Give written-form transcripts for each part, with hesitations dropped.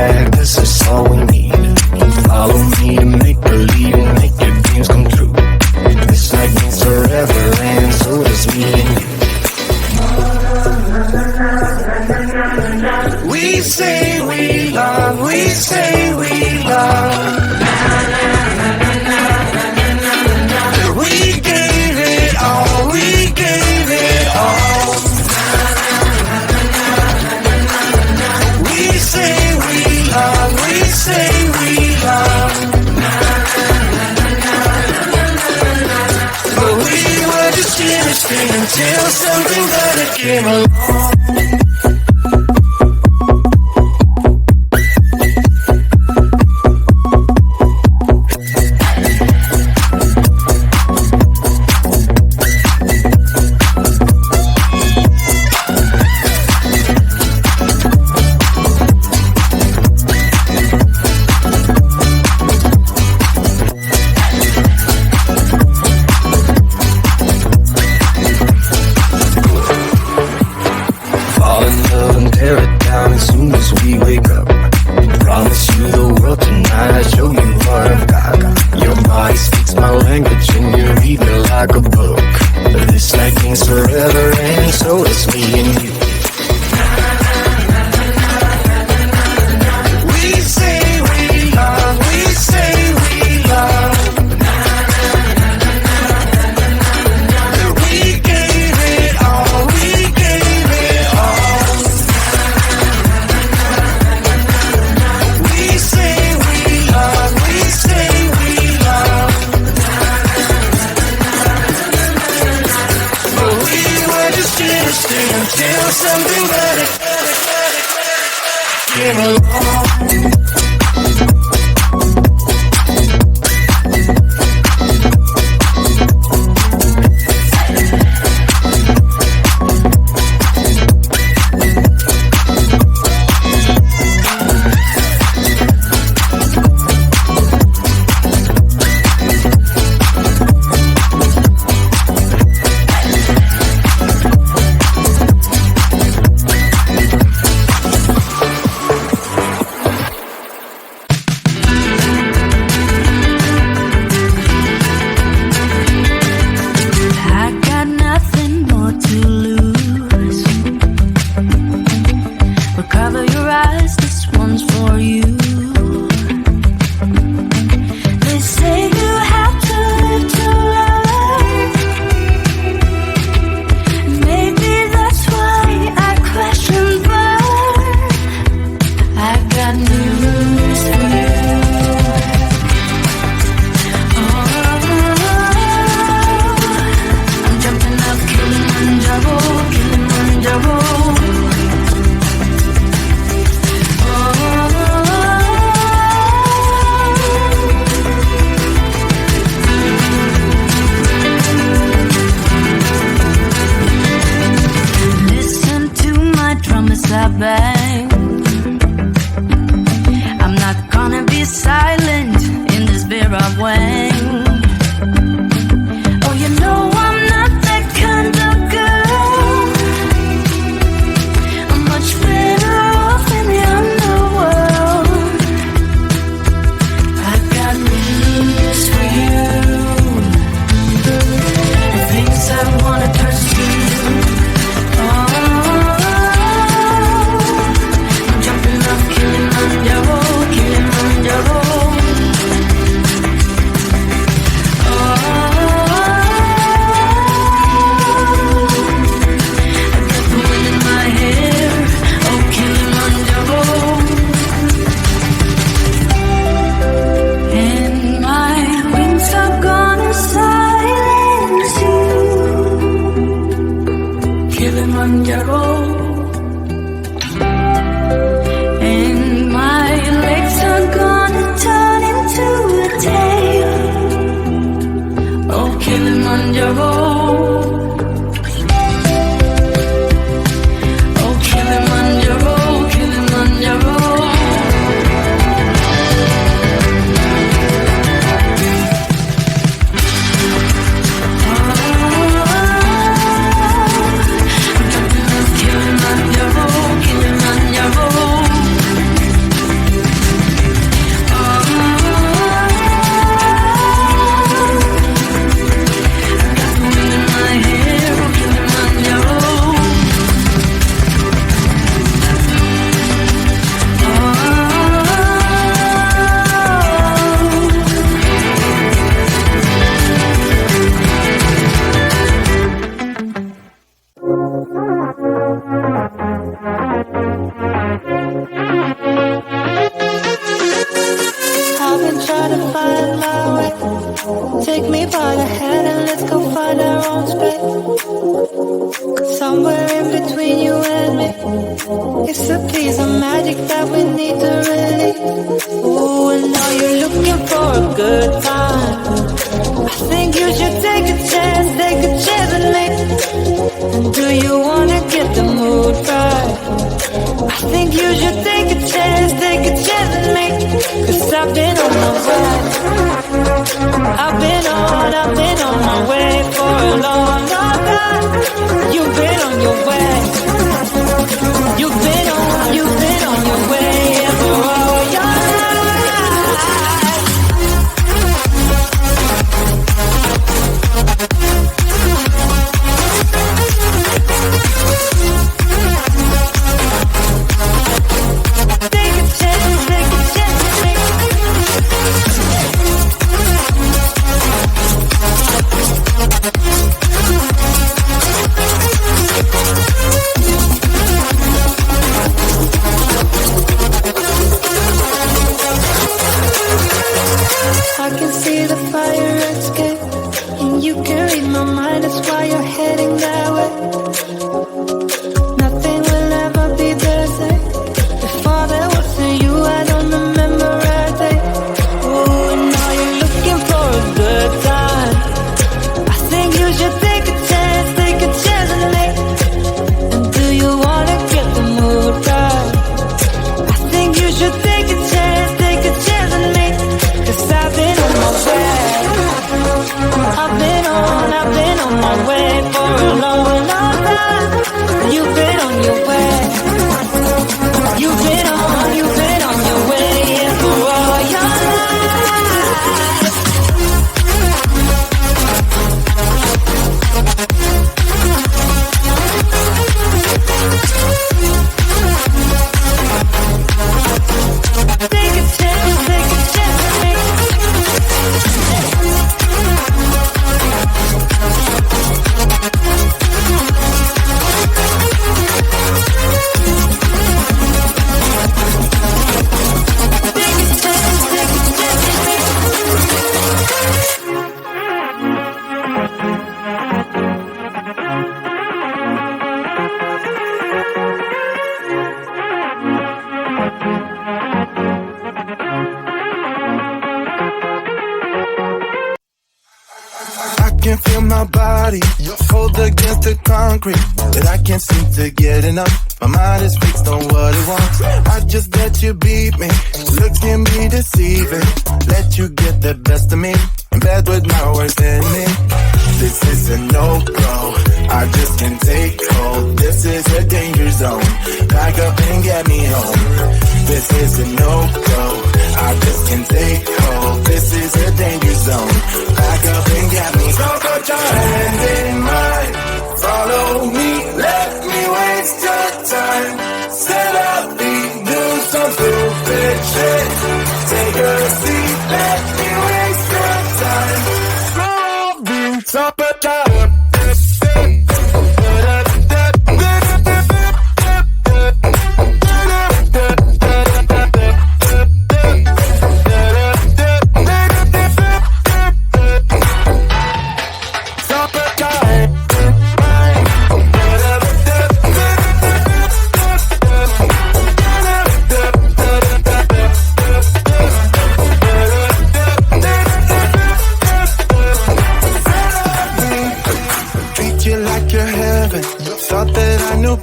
back, 'cause that's all we need. Follow me to make believe, make your dreams come true. This night means forever, and so does me and you. We say we love, we say we love. We gave it all, we gave it all. We say we love, we say we love. But we were just innocent until something better came along. Take me by the hand and let's go find our own space. Somewhere in between you and me, it's a piece of magic that we need to release. Ooh, and now you're looking for a good time. I think you should take a chance with me. And do you wanna get the mood right? I think you should take a chance with me. 'Cause I've been on my way. I've been on my way for a long, long time. You've been on your way. You've been on your way for all your life. Take a chance with me. I can see the fire escape, and you can read my mind, that's why you're heading that way. Nothing will ever be the same. Before there was you, I don't remember a day. Oh, and now you're looking for a good time. I think you should take a chance with me. And do you wanna get the mood right? I think you should take a chance with me. 'Cause I've been on my way. I've been on my way for a long, long time. You've been on your way. You've been on your way for all your life. Take a chance with me. I can feel my body hold against the concrete, but I can't seem to get enough. My mind is fixed on what it wants. I just let you beat me, looks can be deceiving. Let you get the best of me, in bed with my worst enemy. This is a no-go, I just can't take hold. This is a danger zone, back up and get me home. This is a no-go, I just can't take hold. This is a danger zone, back up and get me. So put your hand in mine, follow me, let me waste your time. Set up me, do some stupid shit. Take a seat, let me waste your time. So put your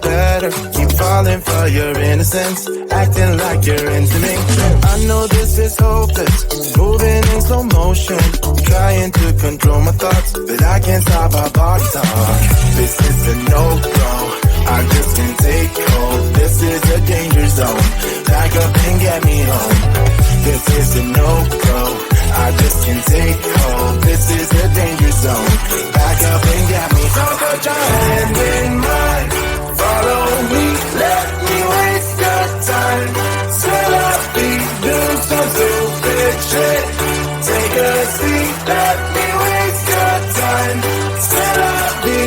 better. Keep falling for your innocence, acting like you're into me. I know this is hopeless, moving in slow motion, trying to control my thoughts, but I can't stop our body talk. This is a no-go, I just can't take hold. This is a danger zone, back up and get me home. This is a no-go, I just can't take hold. This is a danger zone, back up and get me. So put your hand in mine, follow me, let me waste your time. Set up me, do some stupid shit. Take a seat, let me waste your time. Set up me.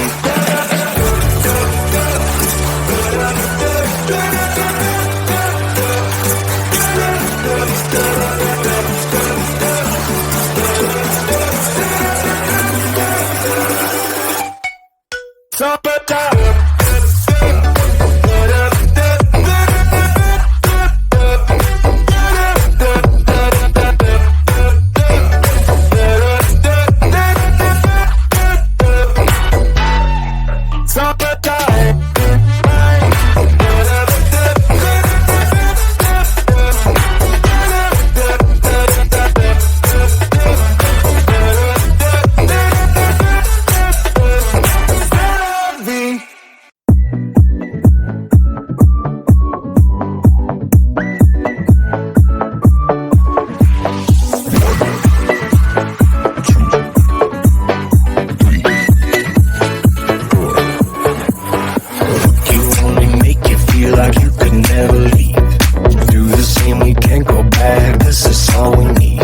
bag, this is all we need.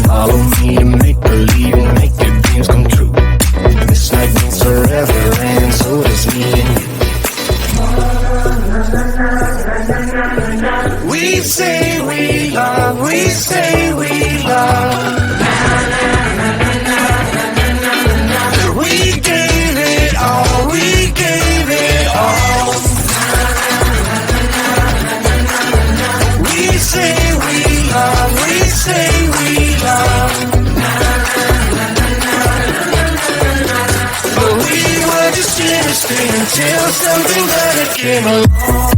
Follow me to make believe and make your dreams come true. This night means forever and so does me and you. We say we love, we say we love. We gave it all, we gave it all. We say we love, we say we love. But we were just innocent until something better came along.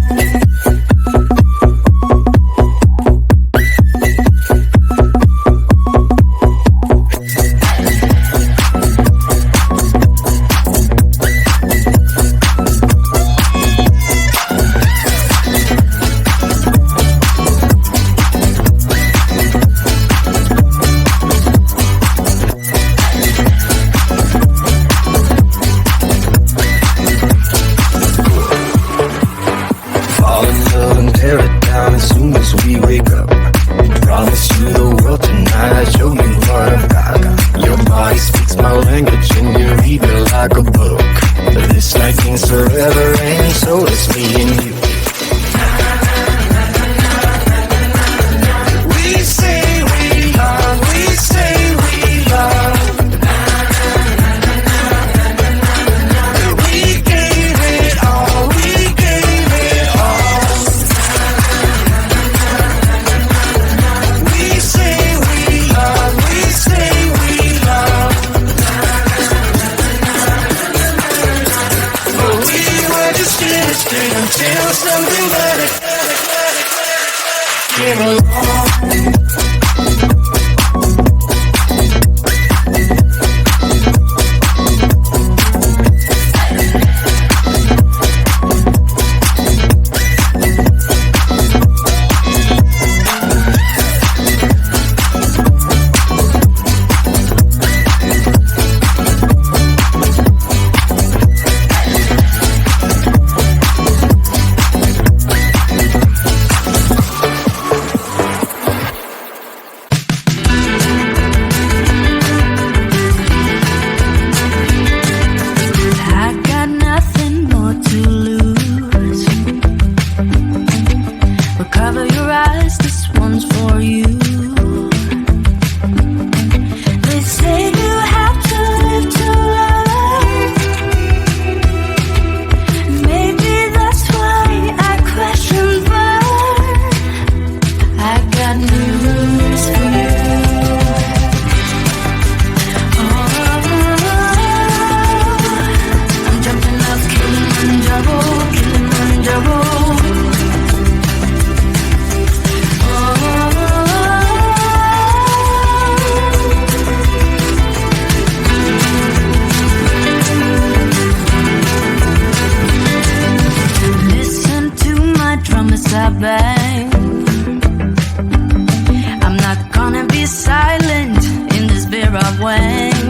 I'm not gonna be silent in this beer of wine.